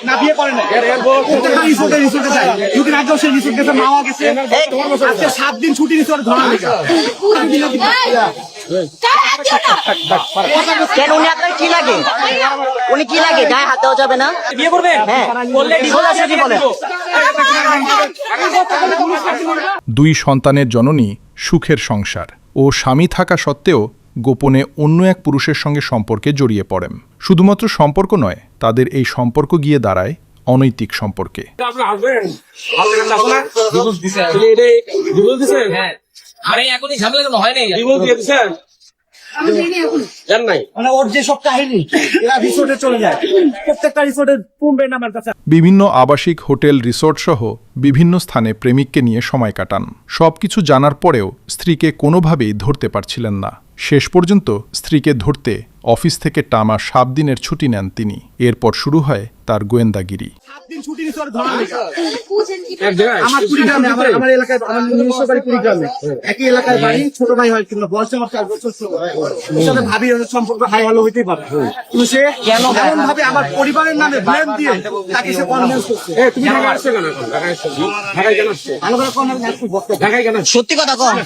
না বিয়ে করে না প্রত্যেকটা রিসোর্টে যায়। দুদিন আগেও সে রিসোর্ট গেছে, মাওয়া গেছে, আজকে 7 দিন ছুটি রিসোর্ট ধরা লেগে। কেন উনি আপনার কি লাগে? উনি কি লাগে? গায়ে হাত দেওয়া যাবে না? বিয়ে করবেন? হ্যাঁ, করলে ডিভোর্স আছে কি বলেন? দুই সন্তানের জননী, সুখের সংসার ও স্বামী থাকা সত্ত্বেও গোপনে অন্য এক পুরুষের সঙ্গে সম্পর্কে জড়িয়ে পড়েন। শুধুমাত্র সম্পর্ক নয়, তাদের এই সম্পর্ক গিয়ে দাঁড়ায় অনৈতিক সম্পর্কে। আপনার হাজবেন্ড ভালো লাগে না? ডিভোর্স দিছে। ডিভোর্স দিছে? হ্যাঁ। আরে এখনই ঝামেলা কেন হয় নাই? ডিভোর্স দিয়ে দিছে? জান নাই। মানে ওর যে সব কাহিনী, এরা রিসোর্টে চলে যায়, প্রত্যেকটা রিসোর্টের পুম্বের নামের কাছে। বিভিন্ন আবাসিক হোটেল, রিসোর্ট সহ বিভিন্ন স্থানে প্রেমিককে নিয়ে সময় কাটান। সবকিছু জানার পরেও স্ত্রীকে কোনোভাবেই ধরতে পারছিলেন না। শেষ পর্যন্ত স্ত্রীকে ধরতে অফিস থেকে টানা 7 দিনের ছুটি নেন তিনি। এরপর শুরু হয় তার গোয়েন্দাগিরি। 7 দিন ছুটি রিসোর্ট ধরা লেগে। এক জায়গায় আমার কুড়িগ্রামে, আমার এলাকায়, আমার নিজস্ব বাড়ি কুড়িগ্রামে, একই এলাকার বাড়ি, ছোট ভাই হয় কিন্তু বয়স আমার 4 বছর ছোট। ওর সাথে ভাবির সম্পর্ক হাই হ্যালো হইতেই পারে, কিন্তু সে এমন ভাবে আমার পরিবারের নামে ব্লেম দিয়ে তাকে সে কনভিন্স করছে। তুমি ঢাকায় আসছো কেন এখন? ঢাকায় আসছো? ঢাকায় কেন আসছো? ভালো করে কনভিন্স করছে, বক্তব্য ঢাকায় কেন আসছো? সত্যি কথা কম।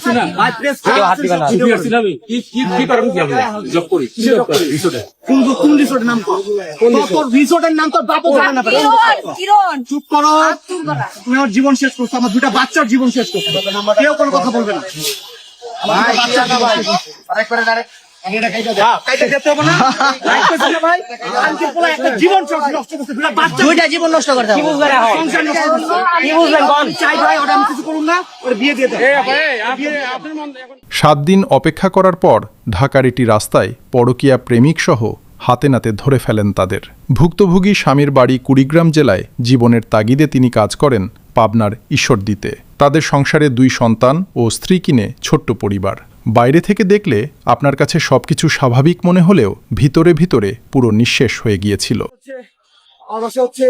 ভাই প্রেস ছুটি আসছি না আমি। কি পারেন কি আপনি? জব করি। কি জব করি? রিসোর্টে। কোন রিসোর্টের নাম? তোর রিসোর্টের নাম তোর বাপও জানে না। চুপ করো, তুমি আমার জীবন শেষ করছো, আমার 2টা বাচ্চার জীবন শেষ করছো, কেউ কোনো কথা বলবে না। আমার 2টা বাচ্চার জীবন শেষ করছো। কাইটা যেতে হবে না? রাখতেছি না ভাই, আজকে পুরো একটা জীবন নষ্ট করছে, 2টা বাচ্চা, 2টা জীবন নষ্ট করে দাও। সংসার নষ্ট করছে। কি বুঝলেন কোন? চাই ভাই, ওটা আমি কিছু করুন না, ওর বিয়ে দিয়ে দেন। আপনার মন এখন 7 দিন অপেক্ষা করার পর ঢাকার একটি রাস্তায় পরকীয়া প্রেমিকসহ হাতে নাতে ধরে ফেলেন তাদের। ভুক্তভোগী স্বামীর বাড়ি কুড়িগ্রাম জেলায়। জীবনের তাগিদে তিনি কাজ করেন পাবনার ঈশ্বরদীতে। তাদের সংসারে 2 সন্তান ও স্ত্রী কিনে ছোট্ট পরিবার। বাইরে থেকে দেখলে আপনার কাছে সবকিছু স্বাভাবিক মনে হলেও ভিতরে ভিতরে পুরো নিঃশেষ হয়ে গিয়েছিল। আমার বাসা হচ্ছে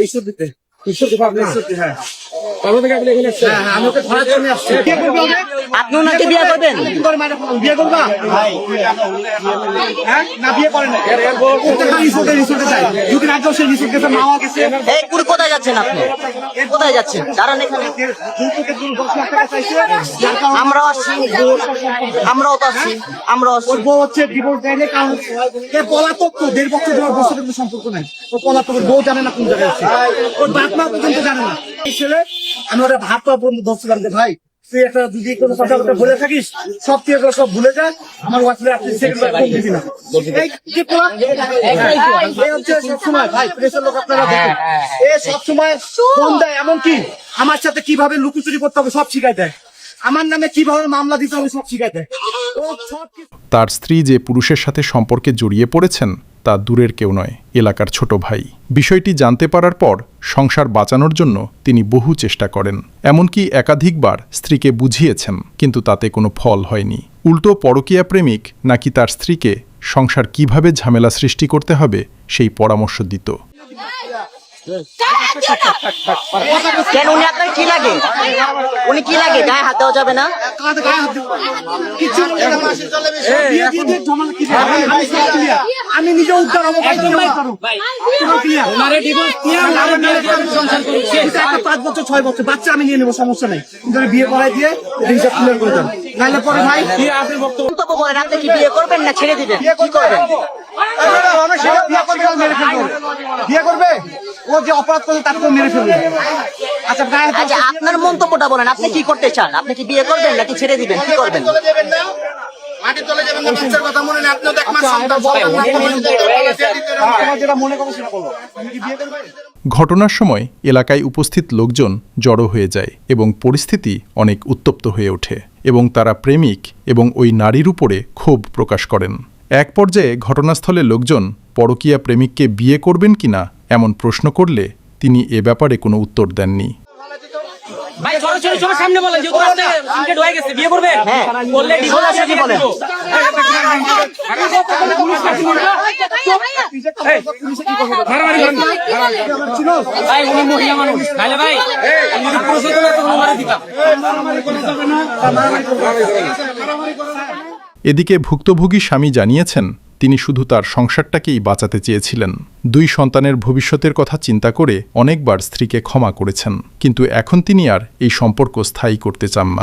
ঈশ্বরদীতে। ঈশ্বরদী পাবনা, ঈশ্বরদী, হ্যাঁ। কবে থেকে আপনি এখানে আসছেন? হ্যাঁ, আমি ওকে ধরার জন্য আসছি। বিয়ে করবে ওকে? আপনি ওনাকে বিয়ে করবেন? বিয়ে করবা? হ্যাঁ, না বিয়ে করে না প্রত্যেকটা রিসোর্টে যায়। দুদিন আগেও সে রিসোর্ট গেছে, মাওয়া গেছে। এই কুড়ি কোথায় যাচ্ছেন আপনি? কোথায় যাচ্ছেন? দাঁড়ান এখানে। 10 লাখ টাকা চাইছে, যার কারণে আমরাও আসছি, আমরাও তো আসছি, আমরাও আসছি। ওর বউ হচ্ছে ডিভোর্স দেয়নি, কারণ এ পলাতক তো, 1.5 বছর 1.5 বছরের কোনো সম্পর্ক নাই। ও পলাতক, ওর বউ জানে না কোন জায়গায় আছে, ওর বাপ মা পর্যন্ত জানে না। এই ছেলে, আমি ওরা ভাত পাওয়া পর্যন্ত ধরছিলাম যে ভাই তুই একটা যদি কোনো কথা বলে থাকিস, সব তুই এগুলো সব ভুলে যা, আমার ওয়াইফের আপনি সেকেন্ড বার ফোন দিবি না। এই যে পোলা, এই হচ্ছে সবসময় ভাই প্রেসের লোক, আপনারা দেখেন, এ সবসময় ফোন দেয়, এমনকি আমার সাথে কিভাবে লুকোচুরি করতে হবে সব শিখাই দেয়, আমার নামে কিভাবে মামলা দিতে হবে সব শিখাই দেয়। ও সব তার স্ত্রী যে পুরুষের সাথে সম্পর্কে জড়িয়ে পড়েছেন তা দূরের কেউ নয়, এলাকার ছোট ভাই। বিষয়টি জানতে পারার পর সংসার বাঁচানোর জন্য তিনি বহু চেষ্টা করেন। এমনকি একাধিকবার স্ত্রীকে বুঝিয়েছেন, কিন্তু তাতে কোনো ফল হয়নি। উল্টো পরকীয়া প্রেমিক নাকি তার স্ত্রীকে সংসার কিভাবে ঝামেলা সৃষ্টি করতে হবে সেই পরামর্শ দিত। কেন উনি আপনার কি লাগে? উনি কি লাগে? গায়ে হাত দেওয়া যাবে না? আমি নিজে উদ্ধার হবো, ওনারে ডিভোর্স দিয়ে ওনারে বিয়ে দিয়ে আমি সংসার করি। 5 বছর 6 বছর বাচ্চা আমি নিয়ে নেবো, সমস্যা নেই, কিন্তু বিয়ে করাই দিয়ে হিসাব ক্লিয়ার করে দেন, নাহলে পরে ভাই কি আপনি বক্তব্য মন্তব্য বলেন, আপনি কি বিয়ে করবেন না ছেড়ে দিবেন? কি করবেন? বিয়ে করবে, ও যে অপরাধ করবে তাকে মেরে ফেলবে। আচ্ছা গায়ে হাত আচ্ছা, আপনার মন্তব্যটা বলেন, আপনি কি করতে চান? আপনি কি বিয়ে করবেন নাকি ছেড়ে দিবেন? কি করবেন? তোমার যেটা মনে করো সেটা বলো, তুমি কি বিয়ে করবে? ঘটনার সময় এলাকায় উপস্থিত লোকজন জড়ো হয়ে যায় এবং পরিস্থিতি অনেক উত্তপ্ত হয়ে ওঠে এবং তারা প্রেমিক এবং ওই নারীর উপরে ক্ষোভ প্রকাশ করেন। এক পর্যায়ে ঘটনাস্থলে লোকজন পরকীয়া প্রেমিককে বিয়ে করবেন কিনা এমন প্রশ্ন করলে তিনি এ ব্যাপারে কোনো উত্তর দেননি। ভাই চলো সামনে বলেন, যেহেতু রাস্তায় সিনকেট হয়ে গেছে, বিয়ে করবেন? হ্যাঁ। করলে ডিভোর্স আছে কি বলেন? ভাই উনি মহিলা মানুষ, তাহলে ভাই আমি যদি পুরুষ হতো না তো মারা দিতাম। এদিকে ভুক্তভোগী স্বামী জানিয়েছেন তিনি শুধু তার সংসারটাকেই বাঁচাতে চেয়েছিলেন। 2 সন্তানের ভবিষ্যতের কথা চিন্তা করে অনেকবার স্ত্রীকে ক্ষমা করেছেন, কিন্তু এখন তিনি আর এই সম্পর্ক স্থায়ী করতে চান না।